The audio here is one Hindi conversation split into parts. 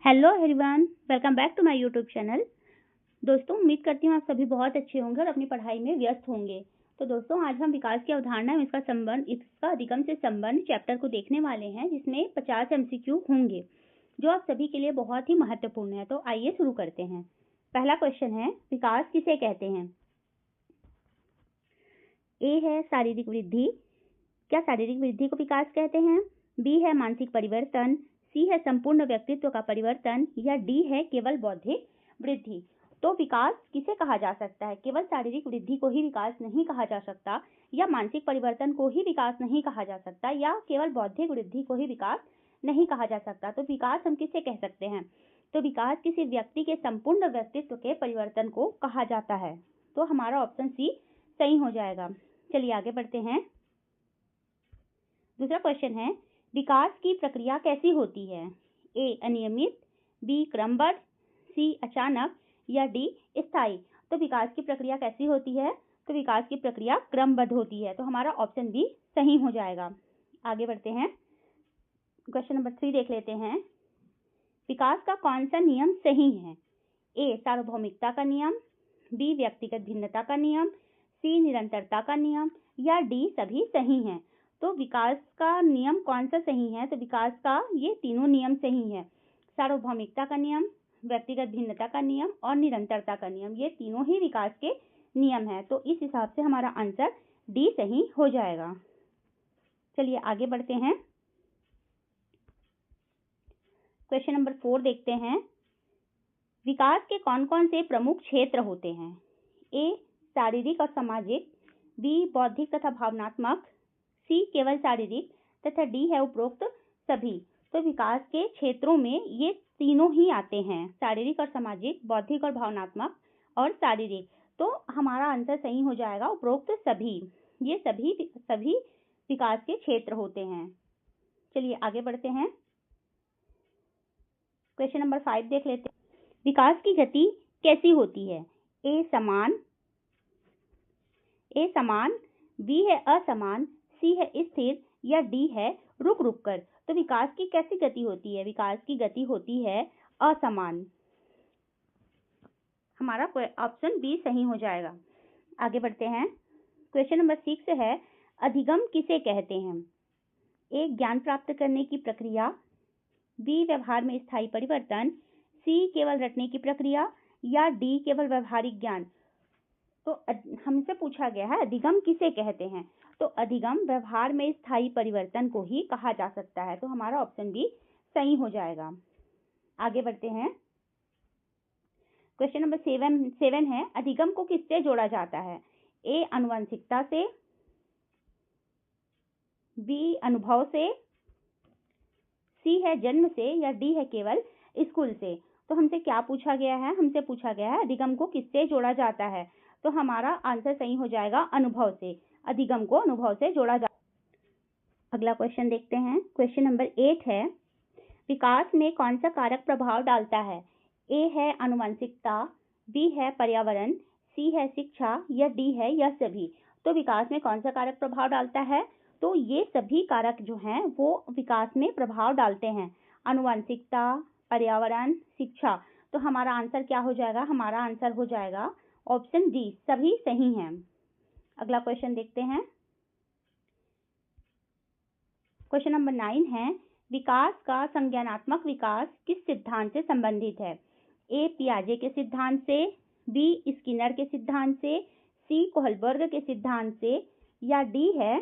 Hello everyone, welcome back to my YouTube channel. दोस्तों, उम्मीद करती हूँ आप सभी बहुत अच्छे होंगे और अपनी पढ़ाई में व्यस्त होंगे। तो दोस्तों, आज हम विकास की अवधारणा में इसका अधिगम से संबंध चैप्टर को देखने वाले हैं, जिसमें 50 एमसीक्यू होंगे, जो आप सभी के लिए बहुत ही महत्वपूर्ण है। तो आइए शुरू करते हैं। पहला क्वेश्चन है, विकास किसे कहते हैं? ए है शारीरिक वृद्धि। क्या शारीरिक वृद्धि को विकास कहते हैं? बी है मानसिक परिवर्तन। सी है संपूर्ण व्यक्तित्व का परिवर्तन, या डी है केवल बौद्धिक वृद्धि। तो विकास किसे कहा जा सकता है? केवल शारीरिक वृद्धि को ही विकास नहीं कहा जा सकता, या मानसिक परिवर्तन को ही विकास नहीं कहा जा सकता, या केवल बौद्धिक वृद्धि को ही विकास नहीं कहा जा सकता। तो विकास हम किसे कह सकते हैं? तो विकास किसी व्यक्ति के संपूर्ण व्यक्तित्व के परिवर्तन को कहा जाता है। तो हमारा ऑप्शन सी सही हो जाएगा। चलिए आगे बढ़ते हैं। दूसरा क्वेश्चन है, विकास की प्रक्रिया कैसी होती है? ए अनियमित, बी क्रमबद्ध, सी अचानक, या डी स्थायी। तो विकास की प्रक्रिया कैसी होती है? तो विकास की प्रक्रिया क्रमबद्ध होती है। तो हमारा ऑप्शन बी सही हो जाएगा। आगे बढ़ते हैं। क्वेश्चन नंबर 3 देख लेते हैं। विकास का कौन सा नियम सही है? ए सार्वभौमिकता का नियम, बी व्यक्तिगत भिन्नता का नियम, सी निरंतरता का नियम, या डी सभी सही हैं। तो विकास का नियम कौन सा सही है? तो विकास का ये तीनों नियम सही है। सार्वभौमिकता का नियम, व्यक्तिगत भिन्नता का नियम और निरंतरता का नियम, ये तीनों ही विकास के नियम है। तो इस हिसाब से हमारा आंसर डी सही हो जाएगा। चलिए आगे बढ़ते हैं। क्वेश्चन नंबर 4 देखते हैं। विकास के कौन कौन से प्रमुख क्षेत्र होते हैं? ए शारीरिक और सामाजिक, बी बौद्धिक तथा भावनात्मक, सी केवल शारीरिक, तथा डी है उपरोक्त सभी। तो विकास के क्षेत्रों में ये तीनों ही आते हैं, शारीरिक और सामाजिक, बौद्धिक और भावनात्मक और शारीरिक। तो हमारा आंसर सही हो जाएगा उपरोक्त सभी। ये सभी विकास के क्षेत्र होते हैं। चलिए आगे बढ़ते हैं। क्वेश्चन नंबर 5 देख लेते हैं। विकास की गति कैसी होती है? ए समान, बी है असमान, सी है स्थिर, या डी है रुक रुक कर। तो विकास की कैसी गति होती है? विकास की गति होती है असमान। हमारा ऑप्शन बी सही हो जाएगा। आगे बढ़ते हैं। क्वेश्चन नंबर 6 है, अधिगम किसे कहते हैं? ए ज्ञान प्राप्त करने की प्रक्रिया, बी व्यवहार में स्थायी परिवर्तन, सी केवल रटने की प्रक्रिया, या डी केवल व्यवहारिक ज्ञान। तो हमसे पूछा गया है अधिगम किसे कहते हैं? तो अधिगम व्यवहार में स्थायी परिवर्तन को ही कहा जा सकता है। तो हमारा ऑप्शन बी सही हो जाएगा। आगे बढ़ते हैं। क्वेश्चन नंबर 7 है, अधिगम को किससे जोड़ा जाता है? ए आनुवंशिकता से, बी अनुभव से, सी है जन्म से, या डी है केवल स्कूल से। तो हमसे क्या पूछा गया है? हमसे पूछा गया है अधिगम को किससे जोड़ा जाता है। तो हमारा आंसर सही हो जाएगा अनुभव से। अधिगम को अनुभव से जोड़ा जाता है। अगला क्वेश्चन देखते हैं। क्वेश्चन नंबर 8 है, विकास में कौन सा कारक प्रभाव डालता है? ए है आनुवंशिकता, बी है पर्यावरण, सी है शिक्षा, या डी है यह सभी। तो विकास में कौन सा कारक प्रभाव डालता है? तो ये सभी कारक जो हैं वो विकास में प्रभाव डालते हैं। आनुवंशिकता, पर्यावरण, शिक्षा। तो हमारा आंसर क्या हो जाएगा? हमारा आंसर हो जाएगा ऑप्शन डी, सभी सही हैं। अगला क्वेश्चन देखते हैं। क्वेश्चन नंबर 9 है, विकास का संज्ञानात्मक विकास किस सिद्धांत से संबंधित है? ए पियाजे के सिद्धांत से, बी स्किनर के सिद्धांत से, सी कोहलबर्ग के सिद्धांत से, या डी है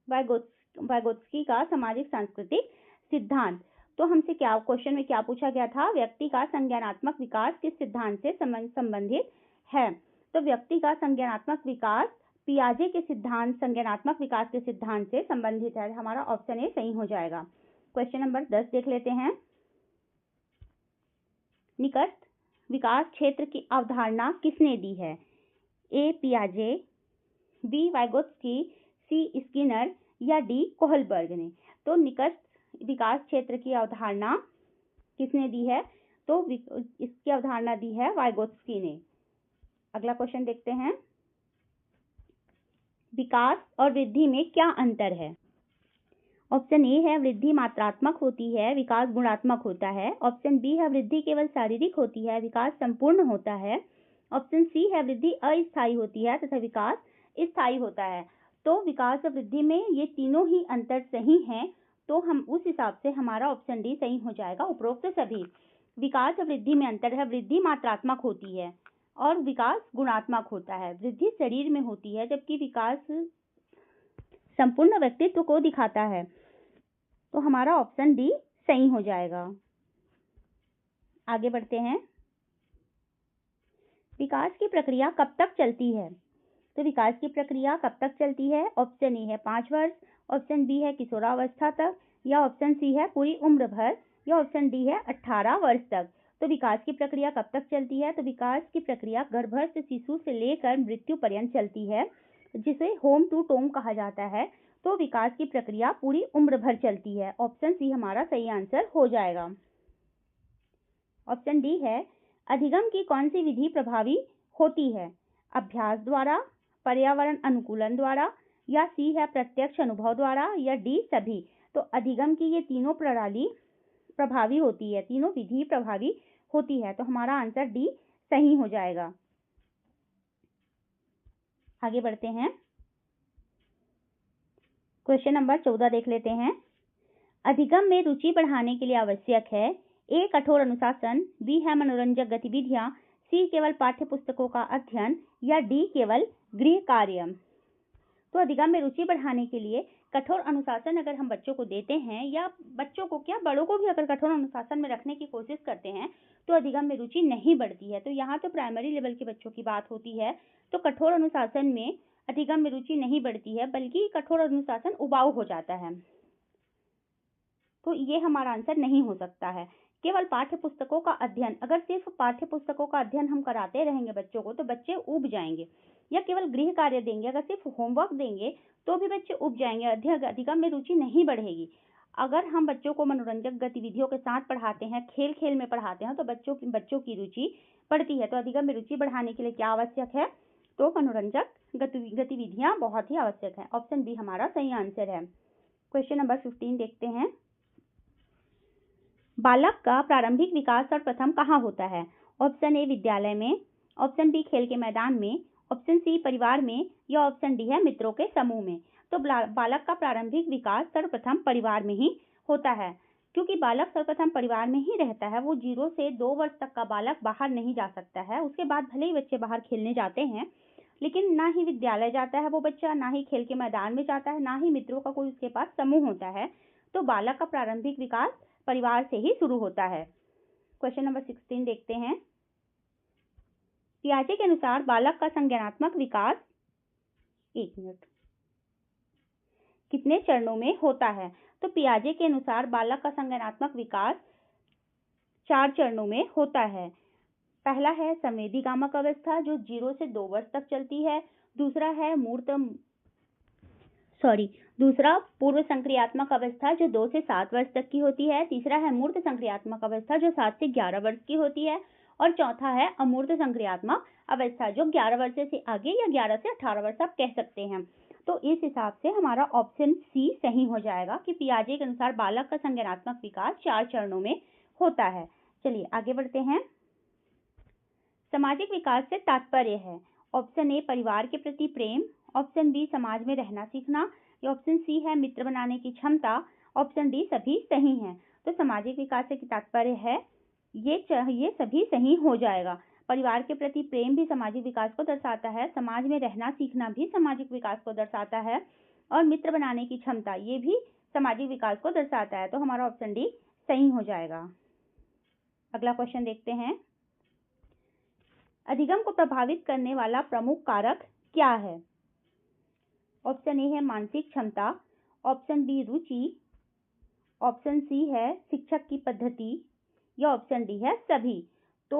वाइगोत्स्की का सामाजिक सांस्कृतिक सिद्धांत। तो हमसे क्या क्वेश्चन में क्या पूछा गया था? व्यक्ति का संज्ञानात्मक विकास किस सिद्धांत से संबंधित है? तो व्यक्ति का संज्ञानात्मक विकास पियाजे के सिद्धांत संज्ञानात्मक विकास के सिद्धांत से संबंधित है। हमारा ऑप्शन ए सही हो जाएगा। क्वेश्चन नंबर 10 देख लेते हैं। निकट विकास क्षेत्र की अवधारणा किसने दी है? ए पियाजे, बी वाइगोत्स्की, सी स्किनर, या डी कोहलबर्ग ने। तो निकट विकास क्षेत्र की अवधारणा किसने दी है? तो इसकी अवधारणा दी है वाइगोत्स्की ने। अगला क्वेश्चन देखते हैं। विकास और वृद्धि में क्या अंतर है? ऑप्शन ए है वृद्धि मात्रात्मक होती है, विकास गुणात्मक होता है। ऑप्शन बी है वृद्धि केवल शारीरिक होती है, विकास संपूर्ण होता है। ऑप्शन सी है वृद्धि अस्थायी होती है तथा विकास स्थायी होता है। तो विकास और वृद्धि में ये तीनों ही अंतर सही हैं, तो हम उस हिसाब से हमारा ऑप्शन डी सही हो जाएगा। उपरोक्त सभी विकास और वृद्धि में अंतर है, वृद्धि मात्रात्मक होती है और विकास गुणात्मक होता है। वृद्धि शरीर में होती है जबकि विकास संपूर्ण व्यक्तित्व को दिखाता है। तो हमारा ऑप्शन डी सही हो जाएगा। आगे बढ़ते हैं। विकास की प्रक्रिया कब तक चलती है? तो विकास की प्रक्रिया कब तक चलती है? ऑप्शन ए है 5 वर्ष, ऑप्शन बी है किशोरावस्था तक, या ऑप्शन सी है पूरी उम्र भर, या ऑप्शन डी है 18 वर्ष तक। तो विकास की प्रक्रिया कब तक चलती है? तो विकास की प्रक्रिया गर्भस्थ शिशु से लेकर मृत्यु पर्यंत चलती है, जिसे होम टू टोम कहा जाता है। तो विकास की प्रक्रिया पूरी उम्र भर चलती है। ऑप्शन सी हमारा सही आंसर हो जाएगा। ऑप्शन डी है अधिगम की कौन सी विधि प्रभावी होती है? अभ्यास द्वारा, पर्यावरण अनुकूलन द्वारा, या सी है प्रत्यक्ष अनुभव द्वारा, या डी सभी। तो अधिगम की ये तीनों प्रणाली प्रभावी होती है, तीनों विधि प्रभावी होती है। तो हमारा आंसर डी सही हो जाएगा। आगे बढ़ते हैं। क्वेश्चन नंबर 14 देख लेते हैं। अधिगम में रुचि बढ़ाने के लिए आवश्यक है ए कठोर अनुशासन, बी है मनोरंजक गतिविधियां, सी केवल पाठ्य पुस्तकों का अध्ययन, या डी केवल गृह कार्य। तो अधिगम में रुचि बढ़ाने के लिए कठोर अनुशासन अगर हम बच्चों को देते हैं, या बच्चों को क्या बड़ों को भी अगर कठोर अनुशासन में रखने की कोशिश करते हैं, तो अधिगम में रुचि नहीं बढ़ती है। तो यहाँ तो प्राइमरी लेवल के बच्चों की बात होती है। तो कठोर अनुशासन में अधिगम में रुचि नहीं बढ़ती है, बल्कि कठोर अनुशासन उबाऊ हो जाता है। तो ये हमारा आंसर नहीं हो सकता है। केवल पाठ्य पुस्तकों का अध्ययन, अगर सिर्फ पाठ्य पुस्तकों का अध्ययन हम कराते रहेंगे बच्चों को, तो बच्चे ऊब जाएंगे। या केवल गृह कार्य देंगे, अगर सिर्फ होमवर्क देंगे तो भी बच्चे ऊब जाएंगे, अधिगम में रुचि नहीं बढ़ेगी। अगर हम बच्चों को मनोरंजक गतिविधियों के साथ पढ़ाते हैं, खेल खेल में पढ़ाते हैं, तो बच्चों की रुचि बढ़ती है। तो अधिगम में रुचि बढ़ाने के लिए क्या आवश्यक है? तो मनोरंजक गतिविधियां बहुत ही आवश्यक है। ऑप्शन बी हमारा सही आंसर है। क्वेश्चन नंबर 15 देखते हैं। बालक का प्रारंभिक विकास सर्वप्रथम कहाँ होता है? ऑप्शन ए विद्यालय में, ऑप्शन बी खेल के मैदान में, ऑप्शन सी परिवार में, या ऑप्शन डी है मित्रों के समूह में। तो बालक का प्रारंभिक विकास सर्वप्रथम परिवार में ही होता है, क्योंकि बालक सर्वप्रथम परिवार में ही रहता है। वो 0 से 2 वर्ष तक का बालक बाहर नहीं जा सकता है। उसके बाद भले ही बच्चे बाहर खेलने जाते हैं, लेकिन ना ही विद्यालय जाता है वो बच्चा, ना ही खेल के मैदान में जाता है, ना ही मित्रों का कोई उसके पास समूह होता है। तो बालक का प्रारंभिक विकास परिवार से ही शुरू होता है। क्वेश्चन नंबर 16 देखते हैं। पियाजे के अनुसार बालक का संज्ञानात्मक विकास कितने चरणों में होता है? तो पियाजे के अनुसार बालक का संज्ञानात्मक विकास 4 चरणों में होता है। पहला है संवेदीगामक अवस्था, जो 0 से 2 वर्ष तक चलती है। दूसरा पूर्व संक्रियात्मक अवस्था, जो 2 से 7 वर्ष तक की होती है। तीसरा है मूर्त संक्रियात्मक अवस्था, जो 7 से 11 वर्ष की होती है। और चौथा है अमूर्त संक्रियात्मक अवस्था, जो 11 वर्ष से आगे या 11 से 18 वर्ष आप कह सकते हैं। तो इस हिसाब से हमारा ऑप्शन सी सही हो जाएगा कि पियाजे के अनुसार बालक का संज्ञानात्मक विकास 4 चरणों में होता है। चलिए आगे बढ़ते हैं। सामाजिक विकास से तात्पर्य है ऑप्शन ए परिवार के प्रति प्रेम, ऑप्शन बी समाज में रहना सीखना, या ऑप्शन सी है मित्र बनाने की क्षमता, ऑप्शन डी सभी सही हैं। तो सामाजिक विकास से तात्पर्य है ये सभी सही हो जाएगा। परिवार के प्रति प्रेम भी सामाजिक विकास को दर्शाता है, समाज में रहना सीखना भी सामाजिक विकास को दर्शाता है, और मित्र बनाने की क्षमता ये भी सामाजिक विकास को दर्शाता है। तो हमारा ऑप्शन डी सही हो जाएगा। अगला क्वेश्चन देखते हैं। अधिगम को प्रभावित करने वाला प्रमुख कारक क्या है? ऑप्शन ए है मानसिक क्षमता, ऑप्शन बी रुचि, ऑप्शन सी है शिक्षक की पद्धति, या ऑप्शन डी है सभी। तो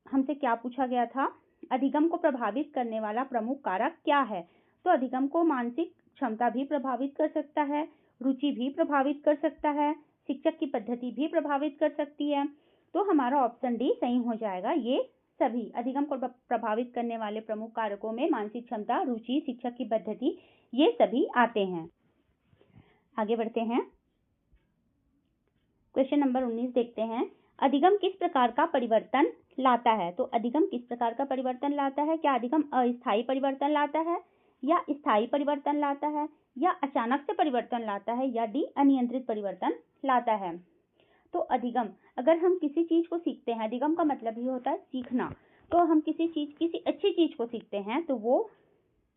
हमसे क्या पूछा गया था? अधिगम को प्रभावित करने वाला प्रमुख कारक क्या है? तो अधिगम को मानसिक क्षमता भी प्रभावित कर सकता है, रुचि भी प्रभावित कर सकता है, शिक्षक की पद्धति भी प्रभावित कर सकती है। तो हमारा ऑप्शन डी सही हो जाएगा। ये सभी अधिगम को प्रभावित करने वाले प्रमुख कारकों में मानसिक क्षमता, रुचि, शिक्षक की पद्धति ये सभी आते हैं। आगे बढ़ते हैं। क्वेश्चन नंबर 19 देखते हैं। अधिगम किस प्रकार का परिवर्तन लाता है? तो अधिगम किस प्रकार का परिवर्तन लाता है? क्या अधिगम अस्थायी परिवर्तन लाता है या स्थायी परिवर्तन लाता है या अचानक से परिवर्तन लाता है या डी अनियंत्रित परिवर्तन लाता है? तो अधिगम, अगर हम किसी चीज को सीखते हैं, अधिगम का मतलब ही होता है सीखना। तो हम किसी अच्छी चीज को सीखते हैं तो वो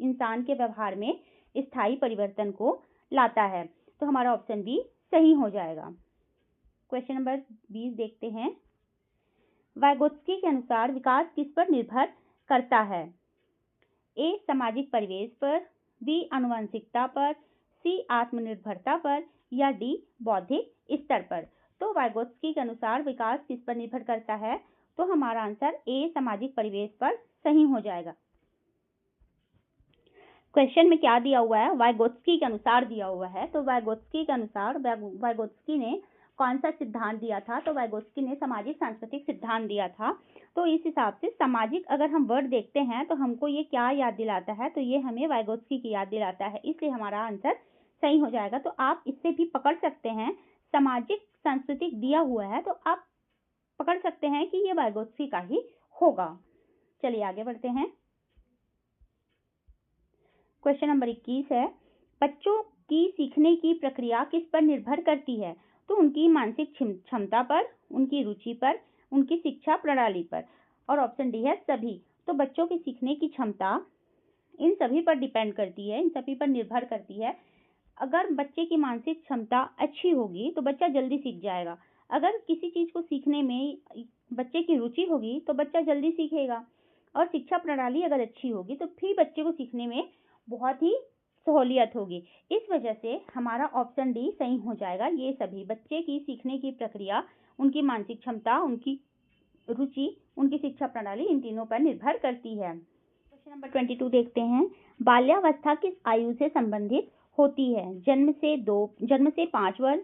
इंसान के व्यवहार में स्थायी परिवर्तन को लाता है। तो हमारा ऑप्शन बी सही हो जाएगा। क्वेश्चन नंबर 20 देखते हैं। वाइगोत्स्की के अनुसार विकास किस पर निर्भर करता है? ए सामाजिक परिवेश पर, बी आनुवंशिकता पर, सी आत्मनिर्भरता पर या डी बौद्धिक स्तर पर। तो वाइगोत्स्की के अनुसार विकास किस पर निर्भर करता है? तो हमारा आंसर ए सामाजिक परिवेश पर सही हो जाएगा। क्वेश्चन में क्या दिया हुआ है? वाइगोत्स्की के अनुसार दिया हुआ है। तो वाइगोत्स्की के अनुसार वाइगोत्स्की ने कौन सा सिद्धांत दिया था? तो वाइगोत्स्की ने सामाजिक सांस्कृतिक सिद्धांत दिया था। तो इस हिसाब से सामाजिक अगर हम वर्ड देखते हैं तो हमको ये क्या याद दिलाता है? तो ये हमें वाइगोत्स्की की याद दिलाता है, इसलिए हमारा आंसर सही हो जाएगा। तो आप इससे भी पकड़ सकते हैं, सामाजिक सांस्कृतिक दिया हुआ है तो आप पकड़ सकते हैं कि ये वाइगोत्स्की का ही होगा। चलिए आगे बढ़ते हैं। क्वेश्चन नंबर 21 है। बच्चों की सीखने की प्रक्रिया किस पर निर्भर करती है? तो उनकी मानसिक क्षमता पर, उनकी रुचि पर, उनकी शिक्षा प्रणाली पर। और ऑप्शन डी है सभी। तो बच्चों की सीखने की क्षमता इन सभी पर डिपेंड करती है, इन सभी पर निर्भर करती है। अगर बच्चे की मानसिक क्षमता अच्छी होगी तो बच्चा जल्दी सीख जाएगा। अगर किसी चीज को सीखने में बच्चे की रुचि होगी तो बच्चा जल्दी सीखेगा। और शिक्षा प्रणाली अगर अच्छी होगी तो फिर बच्चे को सीखने में बहुत ही सहूलियत होगी। इस वजह से हमारा ऑप्शन डी सही हो जाएगा। ये सभी बच्चे की सीखने की प्रक्रिया, उनकी मानसिक क्षमता, उनकी रुचि, उनकी शिक्षा प्रणाली, इन तीनों पर निर्भर करती है। क्वेश्चन नंबर 22 देखते हैं। बाल्यावस्था किस आयु से संबंधित होती है? जन्म से 5 वर्ष,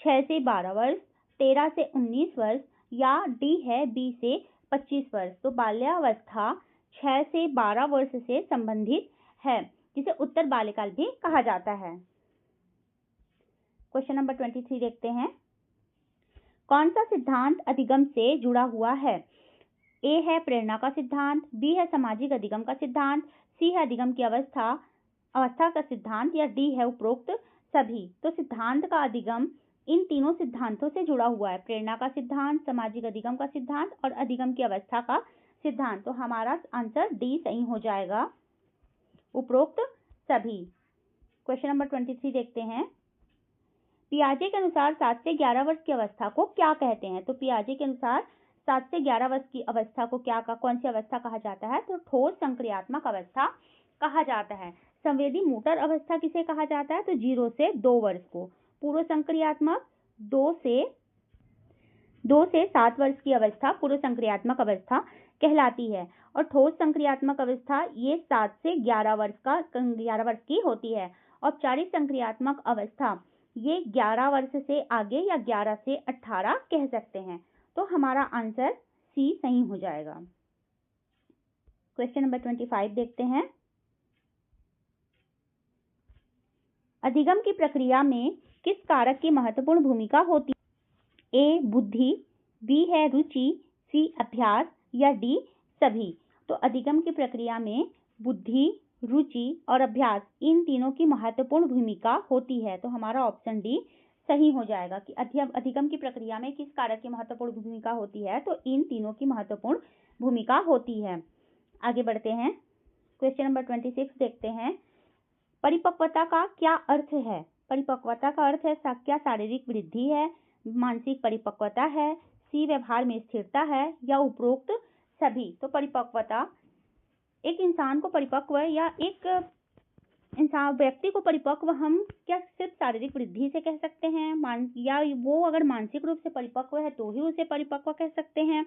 6 से 12 वर्ष, 13 से 19 वर्ष या डी है 20 से 25 वर्ष। तो बाल्यावस्था 6 से 12 वर्ष से संबंधित है, जिसे उत्तर बाल्यकाल भी कहा जाता है। क्वेश्चन नंबर 23 देखते हैं। कौन सा सिद्धांत अधिगम से जुड़ा हुआ है? ए है प्रेरणा का सिद्धांत, बी है सामाजिक अधिगम का सिद्धांत, सी है अधिगम की अवस्था का सिद्धांत या डी है उपरोक्त सभी। तो सिद्धांत का अधिगम इन तीनों सिद्धांतों से जुड़ा हुआ है, प्रेरणा का सिद्धांत, सामाजिक अधिगम का सिद्धांत और अधिगम की अवस्था का सिद्धांत। तो हमारा आंसर डी सही हो जाएगा, उपरोक्त सभी। क्वेश्चन नंबर 23 देखते हैं। पियाजे के अनुसार 7 से 11 वर्ष की अवस्था को क्या कहते हैं? तो पियाजे के अनुसार 7 से 11 वर्ष की अवस्था को कौन सी अवस्था कहा जाता है? तो ठोस संक्रियात्मक अवस्था कहा जाता है। संवेदी मोटर अवस्था किसे कहा जाता है? तो 0 से 2 वर्ष को। पूर्व संक्रियात्मक 2 से 7 वर्ष की अवस्था पूर्व संक्रियात्मक अवस्था कहलाती है। और ठोस संक्रियात्मक अवस्था ये 7 से 11 वर्ष की होती है। औपचारिक संक्रियात्मक अवस्था ये 11 वर्ष से आगे या 11 से 18 कह सकते हैं। तो हमारा आंसर सी सही हो जाएगा। क्वेश्चन नंबर 25 देखते हैं। अधिगम की प्रक्रिया में किस कारक की महत्वपूर्ण भूमिका होती है? ए बुद्धि, बी है रुचि, सी अभ्यास या डी सभी। तो अधिगम की प्रक्रिया में बुद्धि, रुचि और अभ्यास इन तीनों की महत्वपूर्ण भूमिका होती है। तो हमारा ऑप्शन डी सही हो जाएगा कि अधिगम की प्रक्रिया में किस कारक की महत्वपूर्ण भूमिका होती है? तो इन तीनों की महत्वपूर्ण भूमिका होती है। आगे बढ़ते हैं। क्वेश्चन नंबर 26 देखते हैं। परिपक्वता का क्या अर्थ है? परिपक्वता का अर्थ है क्या शारीरिक वृद्धि है, मानसिक परिपक्वता है, सी व्यवहार में स्थिरता है या उपरोक्त सभी। तो परिपक्वता एक इंसान को परिपक्व या एक व्यक्ति को परिपक्व हम क्या सिर्फ शारीरिक वृद्धि से कह सकते हैं, या वो अगर मानसिक रूप से परिपक्व है तो ही उसे परिपक्व कह सकते हैं,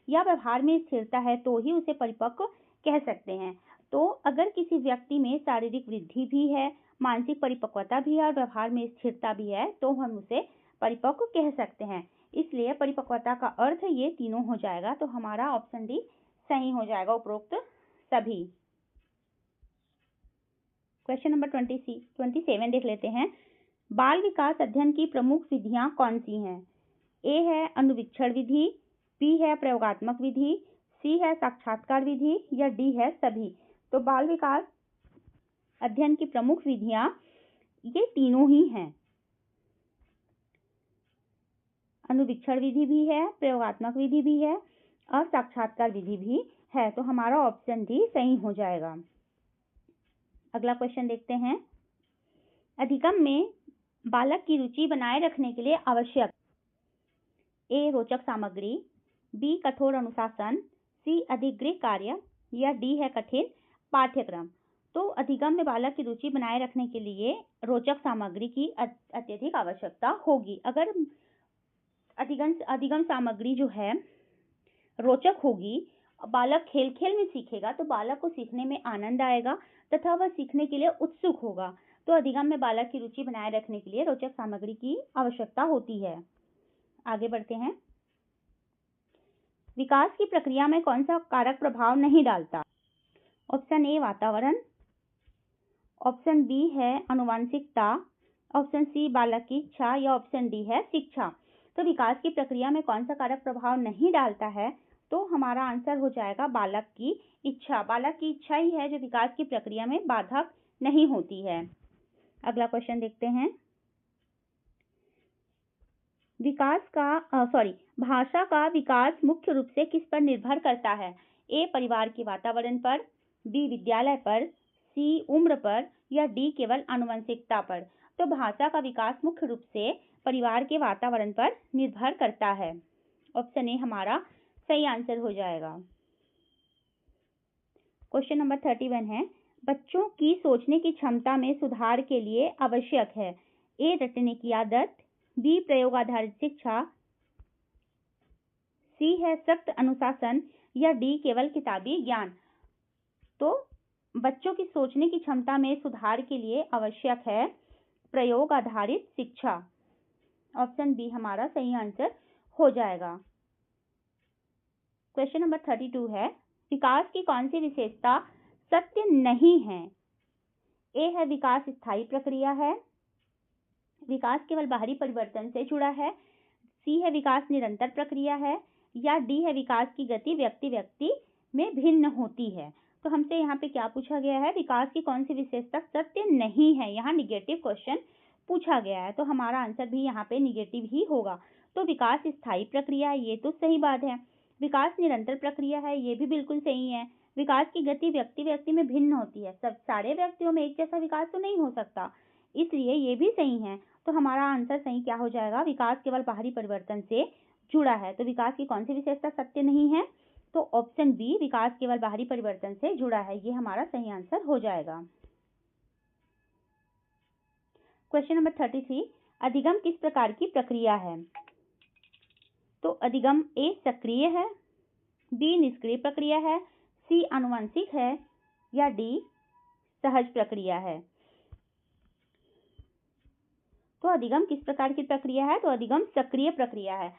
या व्यवहार में स्थिरता है तो ही उसे परिपक्व कह सकते हैं। तो अगर किसी व्यक्ति में शारीरिक वृद्धि भी है, मानसिक परिपक्वता भी है और व्यवहार में स्थिरता भी है तो हम उसे परिपक्व कह सकते हैं। इसलिए परिपक्वता का अर्थ ये तीनों हो जाएगा। तो हमारा ऑप्शन डी सही हो जाएगा, उपरोक्त सभी। क्वेश्चन नंबर 27 देख लेते हैं। बाल विकास अध्ययन की प्रमुख विधियां कौन सी हैं? ए है अनुवीक्षण विधि, बी है प्रयोगात्मक विधि, सी है साक्षात्कार विधि या डी है सभी। तो बाल विकास अध्ययन की प्रमुख विधियां ये तीनों ही हैं। अनुवीक्षण विधि भी है, प्रयोगात्मक विधि भी है और साक्षात्कार विधि भी है। तो हमारा ऑप्शन डी सही हो जाएगा। अगला क्वेश्चन देखते हैं। अधिगम में बालक की रुचि बनाए रखने के लिए आवश्यक ए रोचक सामग्री, बी कठोर अनुशासन, सी अधिक गृह कार्य या डी है कठिन पाठ्यक्रम। तो अधिगम में बालक की रुचि बनाए रखने के लिए रोचक सामग्री की अत्यधिक आवश्यकता होगी। अगर अधिगम सामग्री जो है रोचक होगी, बालक खेल खेल में सीखेगा तो बालक को सीखने में आनंद आएगा तथा वह सीखने के लिए उत्सुक होगा। तो अधिगम में बालक की रुचि बनाए रखने के लिए रोचक सामग्री की आवश्यकता होती है। आगे बढ़ते हैं। विकास की प्रक्रिया में कौन सा कारक प्रभाव नहीं डालता? ऑप्शन ए वातावरण, ऑप्शन बी है आनुवंशिकता, ऑप्शन सी बालक की इच्छा या ऑप्शन डी है शिक्षा। तो विकास की प्रक्रिया में कौन सा कारक प्रभाव नहीं डालता है? तो हमारा आंसर हो जाएगा बालक की इच्छा। बालक की इच्छा ही है जो विकास की प्रक्रिया में बाधक नहीं होती है। अगला क्वेश्चन देखते हैं। भाषा का विकास मुख्य रूप से किस पर निर्भर करता है? ए परिवार के वातावरण पर, बी विद्यालय पर, सी उम्र पर या डी केवल आनुवंशिकता पर। तो भाषा का विकास मुख्य रूप से परिवार के वातावरण पर निर्भर करता है। ऑप्शन ए हमारा सही आंसर हो जाएगा। क्वेश्चन नंबर 31 है। बच्चों की सोचने की क्षमता में सुधार के लिए आवश्यक है ए रटने की आदत, बी प्रयोग आधारित शिक्षा, सी है सख्त अनुशासन या डी केवल किताबी ज्ञान। तो बच्चों की सोचने की क्षमता में सुधार के लिए आवश्यक है प्रयोग आधारित शिक्षा। ऑप्शन बी हमारा सही आंसर हो जाएगा। क्वेश्चन नंबर 32 है। विकास की कौन सी विशेषता सत्य नहीं है? ए है विकास स्थायी प्रक्रिया है, विकास केवल बाहरी परिवर्तन से जुड़ा है, सी है विकास निरंतर प्रक्रिया है या डी है विकास की गति व्यक्ति व्यक्ति में भिन्न होती है। तो हमसे यहाँ पे क्या पूछा गया है? विकास की कौन सी विशेषता सत्य नहीं है। यहाँ निगेटिव क्वेश्चन पूछा गया है तो हमारा आंसर भी यहाँ पे निगेटिव ही होगा। तो विकास स्थायी प्रक्रिया है, ये तो सही बात है। विकास निरंतर प्रक्रिया है, ये भी बिल्कुल सही है। विकास की गति व्यक्ति व्यक्ति में भिन्न होती है, सब सारे व्यक्तियों में एक जैसा विकास तो नहीं हो सकता, इसलिए ये भी सही है। तो हमारा आंसर सही क्या हो जाएगा? विकास केवल बाहरी परिवर्तन से जुड़ा है। तो विकास की कौन सी विशेषता सत्य नहीं है? तो ऑप्शन बी विकास केवल बाहरी परिवर्तन से जुड़ा है, ये हमारा सही आंसर हो जाएगा। Question number 33। अधिगम किस प्रकार की प्रक्रिया है? तो अधिगम ए सक्रिय है, बी निष्क्रिय प्रक्रिया है, सी आनुवंशिक है या डी सहज प्रक्रिया है। तो अधिगम किस प्रकार की प्रक्रिया है? तो अधिगम सक्रिय प्रक्रिया है।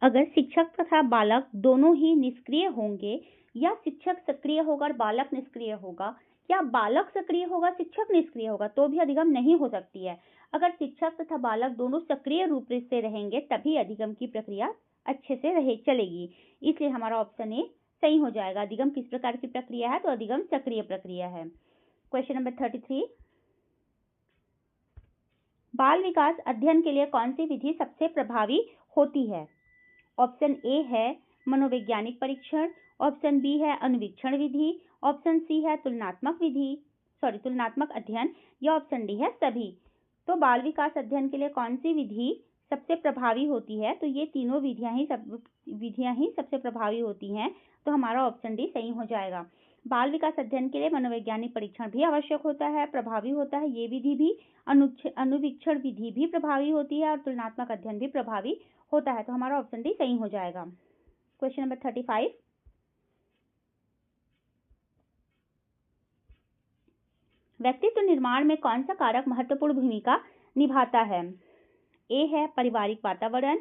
अगर शिक्षक तथा बालक दोनों ही निष्क्रिय होंगे या शिक्षक सक्रिय होगा और बालक निष्क्रिय होगा या बालक सक्रिय होगा शिक्षक निष्क्रिय होगा तो भी अधिगम नहीं हो सकती है। अगर शिक्षक तथा बालक दोनों सक्रिय रूप से रहेंगे तभी अधिगम की प्रक्रिया अच्छे से चलेगी। इसलिए हमारा ऑप्शन ए सही हो जाएगा। अधिगम किस प्रकार की प्रक्रिया है? तो अधिगम सक्रिय प्रक्रिया है। Question number 33। बाल विकास अध्ययन के लिए कौन सी विधि सबसे प्रभावी होती है? ऑप्शन ए है मनोवैज्ञानिक परीक्षण, ऑप्शन बी है अनुवीक्षण विधि, ऑप्शन सी है तुलनात्मक अध्ययन या ऑप्शन डी है सभी। तो बाल विकास अध्ययन के लिए कौन सी विधि सबसे प्रभावी होती है? तो ये तीनों विधियां ही सबसे प्रभावी होती हैं। तो हमारा ऑप्शन डी सही हो जाएगा। बाल विकास अध्ययन के लिए मनोवैज्ञानिक परीक्षण भी आवश्यक होता है, प्रभावी होता है ये विधि भी, अनुवीक्षण विधि भी प्रभावी होती है और तुलनात्मक अध्ययन भी प्रभावी होता है। तो हमारा ऑप्शन डी सही हो जाएगा। Question number 35। व्यक्तित्व निर्माण में कौन सा कारक महत्वपूर्ण भूमिका निभाता है? ए है पारिवारिक वातावरण,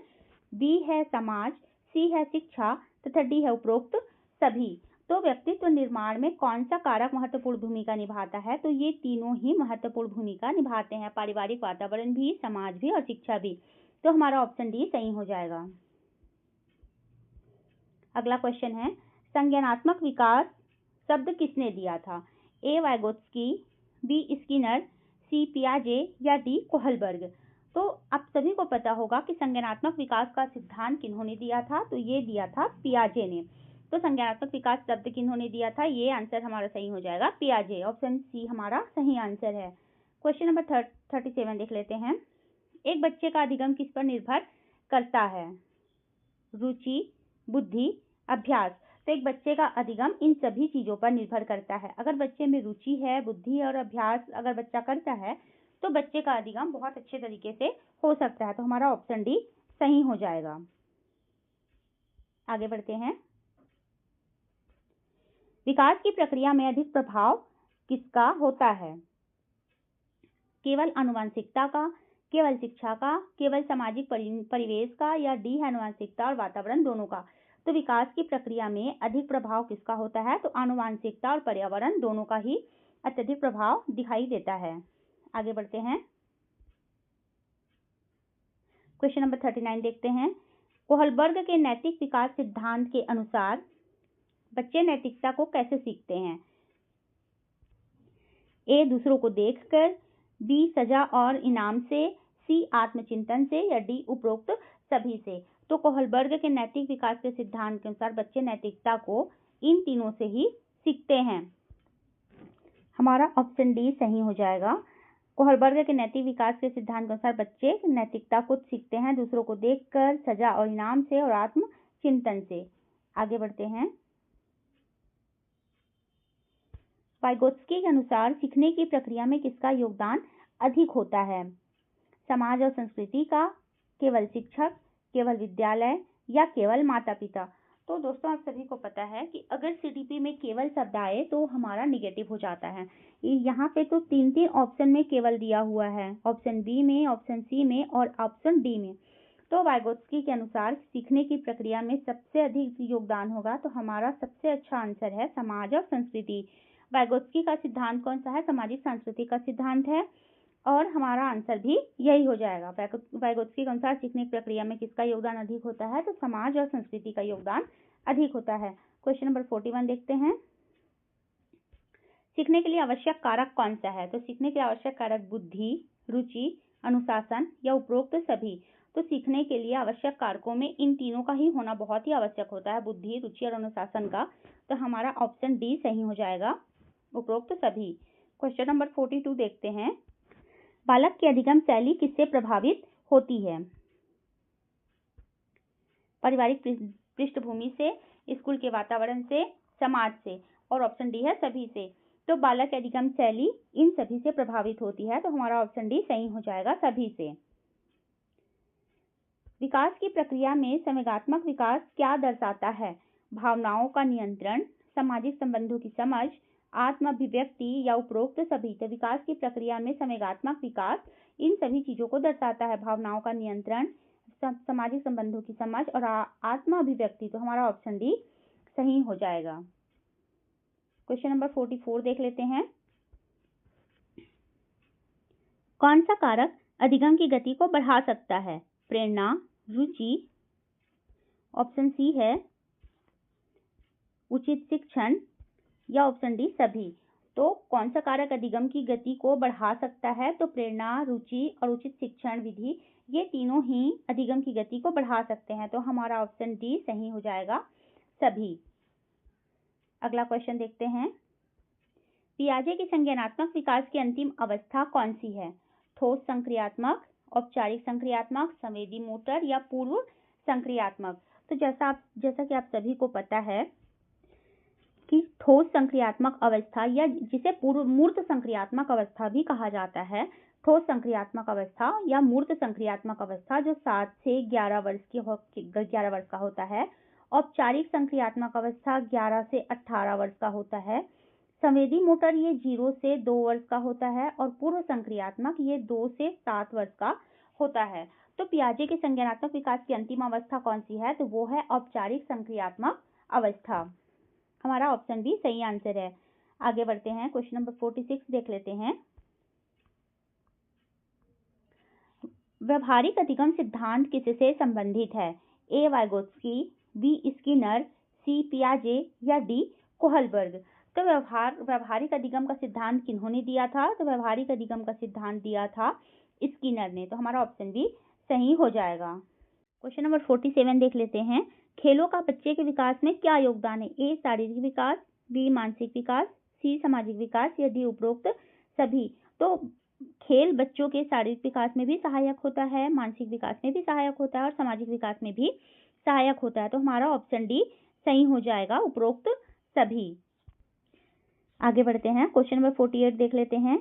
बी है समाज, सी है शिक्षा तथा डी है उपरोक्त सभी। तो व्यक्तित्व निर्माण में कौन सा कारक महत्वपूर्ण भूमिका निभाता है? तो ये तीनों ही महत्वपूर्ण भूमिका निभाते हैं, पारिवारिक वातावरण भी, समाज भी और शिक्षा भी। तो हमारा ऑप्शन डी सही हो जाएगा। अगला क्वेश्चन है, संज्ञानात्मक विकास शब्द किसने दिया था? ए वाइगोत्स्की, बी स्किनर, सी पियाजे या डी कोहलबर्ग। तो आप सभी को पता होगा कि संज्ञानात्मक विकास का सिद्धांत किन्होंने दिया था, तो ये दिया था पियाजे ने। तो संज्ञानात्मक विकास शब्द किन्होंने दिया था, ये आंसर हमारा सही हो जाएगा पियाजे। ऑप्शन सी हमारा सही आंसर है। क्वेश्चन नंबर 37 देख लेते हैं। एक बच्चे का अधिगम किस पर निर्भर करता है? रुचि, बुद्धि, अभ्यास। तो एक बच्चे का अधिगम इन सभी चीजों पर निर्भर करता है। अगर बच्चे में रुचि है, बुद्धि और अभ्यास अगर बच्चा करता है तो बच्चे का अधिगम बहुत अच्छे तरीके से हो सकता है। तो हमारा ऑप्शन डी सही हो जाएगा। आगे बढ़ते हैं। विकास की प्रक्रिया में अधिक प्रभाव किसका होता है? केवल आनुवंशिकता का, केवल शिक्षा का, केवल सामाजिक परिवेश का या डी है आनुवंशिकता और वातावरण दोनों का। तो विकास की प्रक्रिया में अधिक प्रभाव किसका होता है? तो आनुवंशिकता और पर्यावरण दोनों का ही अत्यधिक प्रभाव दिखाई देता है। आगे बढ़ते हैं। क्वेश्चन नंबर 39 देखते हैं। कोहलबर्ग के नैतिक विकास सिद्धांत के अनुसार बच्चे नैतिकता को कैसे सीखते हैं? ए दूसरों को देखकर, बी सजा और इनाम से, सी आत्मचिंतन से या डी उपरोक्त सभी से। तो कोहलबर्ग के नैतिक विकास के सिद्धांत के अनुसार बच्चे नैतिकता को इन तीनों से ही सीखते हैं। हमारा ऑप्शन डी सही हो जाएगा। कोहलबर्ग के नैतिक विकास के सिद्धांत के अनुसार बच्चे नैतिकता को सीखते हैं दूसरों को देखकर, सजा और इनाम से और आत्मचिंतन से। आगे बढ़ते हैं। वाइगोत्स्की के अनुसार सीखने की प्रक्रिया में किसका योगदान अधिक होता है? समाज और संस्कृति का, केवल शिक्षक, केवल विद्यालय या केवल माता पिता। तो दोस्तों आप सभी को पता है कि अगर सीडीपी में केवल शब्द आए तो हमारा निगेटिव हो जाता है। यहाँ पे तो तीन ऑप्शन में केवल दिया हुआ है, ऑप्शन बी में, ऑप्शन सी में और ऑप्शन डी में। तो वाइगोत्स्की के अनुसार सीखने की प्रक्रिया में सबसे अधिक योगदान होगा, तो हमारा सबसे अच्छा आंसर है समाज और संस्कृति। वाइगोत्स्की का सिद्धांत कौन सा है? सामाजिक सांस्कृतिक का सिद्धांत है और हमारा आंसर भी यही हो जाएगा। वाइगोत्स्की के अनुसार सीखने की प्रक्रिया में किसका योगदान अधिक होता है? तो समाज और संस्कृति का योगदान अधिक होता है। क्वेश्चन नंबर 41 देखते हैं। सीखने के लिए आवश्यक कारक कौन सा है? तो सीखने के लिए आवश्यक कारक बुद्धि, रुचि, अनुशासन या उपरोक्त सभी। तो सीखने के लिए आवश्यक कारकों में इन तीनों का ही होना बहुत ही आवश्यक होता है, बुद्धि, रुचि और अनुशासन का। तो हमारा ऑप्शन डी सही हो जाएगा, उपरोक्त सभी। क्वेश्चन नंबर 42 देखते हैं। बालक की अधिगम शैली किससे प्रभावित होती है? पारिवारिक पृष्ठभूमि से, स्कूल के वातावरण से, समाज से और ऑप्शन डी है सभी से। तो बालक की अधिगम शैली इन सभी से प्रभावित होती है, तो हमारा ऑप्शन डी सही हो जाएगा, सभी से। विकास की प्रक्रिया में संवेगात्मक विकास क्या दर्शाता है? भावनाओं का नियंत्रण, सामाजिक संबंधों की समझ, आत्म अभिव्यक्ति या उपरोक्त सभी। तो विकास की प्रक्रिया में संवेगात्मक विकास इन सभी चीजों को दर्शाता है, भावनाओं का नियंत्रण, सामाजिक संबंधों की समझ और आत्म अभिव्यक्ति। तो हमारा ऑप्शन डी सही हो जाएगा। क्वेश्चन नंबर 44 देख लेते हैं। कौन सा कारक अधिगम की गति को बढ़ा सकता है? प्रेरणा, रुचि, ऑप्शन सी है उचित शिक्षण या ऑप्शन डी सभी। तो कौन सा कारक अधिगम की गति को बढ़ा सकता है? तो प्रेरणा, रुचि और उचित शिक्षण विधि, ये तीनों ही अधिगम की गति को बढ़ा सकते हैं। तो हमारा ऑप्शन डी सही हो जाएगा, सभी। अगला क्वेश्चन देखते हैं। पियाजे की संज्ञानात्मक विकास की अंतिम अवस्था कौन सी है? ठोस संक्रियात्मक, औपचारिक संक्रियात्मक, संवेदी मोटर या पूर्व संक्रियात्मक। तो जैसा कि आप सभी को पता है कि ठोस संक्रियात्मक अवस्था या जिसे पूर्व मूर्त संक्रियात्मक अवस्था भी कहा जाता है, ठोस संक्रियात्मक अवस्था या मूर्त संक्रियात्मक अवस्था जो 7 से 11 वर्ष का होता है। औपचारिक संक्रियात्मक अवस्था 11 से 18 वर्ष का होता है। संवेदी मोटर ये 0 से 2 वर्ष का होता है और पूर्व संक्रियात्मक ये 2 से 7 वर्ष का होता है। तो पियाजे के संज्ञानात्मक विकास की अंतिम अवस्था कौन सी है? तो वो है औपचारिक संक्रियात्मक अवस्था। हमारा ऑप्शन बी सही आंसर है। आगे बढ़ते हैं। क्वेश्चन नंबर 46 देख लेते हैं। व्यवहारिक अधिगम सिद्धांत किससे संबंधित है? ए वाइगोत्स्की, बी स्किनर, सी पियाजे या डी कोहलबर्ग। तो व्यवहारिक अधिगम का सिद्धांत किन्होंने दिया था? तो व्यवहारिक अधिगम का सिद्धांत दिया था स्किनर ने। तो हमारा ऑप्शन बी सही हो जाएगा। क्वेश्चन नंबर 47 देख लेते हैं। खेलों का बच्चे के विकास में क्या योगदान है? ए शारीरिक विकास, बी मानसिक विकास, सी सामाजिक विकास या डी उपरोक्त सभी। तो खेल बच्चों के शारीरिक विकास में भी सहायक होता है, मानसिक विकास में भी सहायक होता है और सामाजिक विकास में भी सहायक होता है। तो हमारा ऑप्शन डी सही हो जाएगा, उपरोक्त सभी। आगे बढ़ते हैं। क्वेश्चन नंबर 48 देख लेते हैं।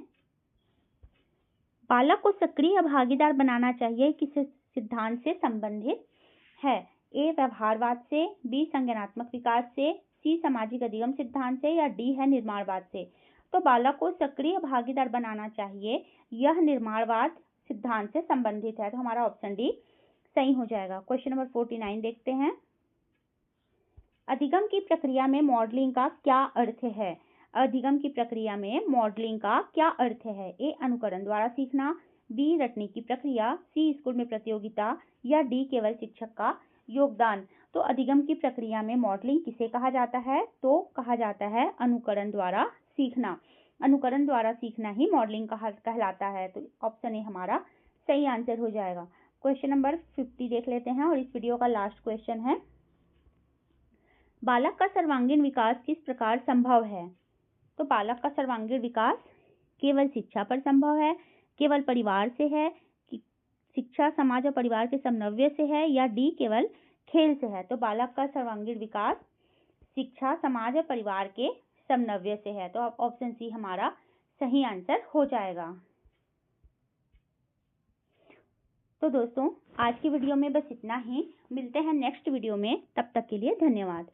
बालक को सक्रिय भागीदार बनाना चाहिए किस सिद्धांत से संबंधित है? ए व्यवहारवाद से, बी संज्ञानात्मक विकास से, सी सामाजिक अधिगम सिद्धांत से या डी है निर्माणवाद से। तो बालक को सक्रिय भागीदार बनाना चाहिए, यह निर्माणवाद सिद्धांत से संबंधित है। तो हमारा ऑप्शन डी सही हो जाएगा। क्वेश्चन नंबर 49 देखते हैं। अधिगम की प्रक्रिया में मॉडलिंग का क्या अर्थ है? अधिगम की प्रक्रिया में मॉडलिंग का क्या अर्थ है? ए अनुकरण द्वारा सीखना, बी रटने की प्रक्रिया, सी स्कूल में प्रतियोगिता या डी केवल शिक्षक का योगदान। तो अधिगम की प्रक्रिया में मॉडलिंग किसे कहा जाता है? तो कहा जाता है अनुकरण द्वारा सीखना। अनुकरण द्वारा सीखना ही मॉडलिंग कहलाता है। तो ऑप्शन ए हमारा सही आंसर हो जाएगा। क्वेश्चन नंबर 50 देख लेते हैं और इस वीडियो का लास्ट क्वेश्चन है। बालक का सर्वांगीण विकास किस प्रकार संभव है? तो बालक का सर्वांगीण विकास केवल शिक्षा पर संभव है, केवल परिवार से है, शिक्षा समाज और परिवार के समन्वय से है या डी केवल खेल से है। तो बालक का सर्वांगीण विकास शिक्षा समाज और परिवार के समन्वय से है। तो ऑप्शन सी हमारा सही आंसर हो जाएगा। तो दोस्तों आज की वीडियो में बस इतना ही। मिलते हैं नेक्स्ट वीडियो में, तब तक के लिए धन्यवाद।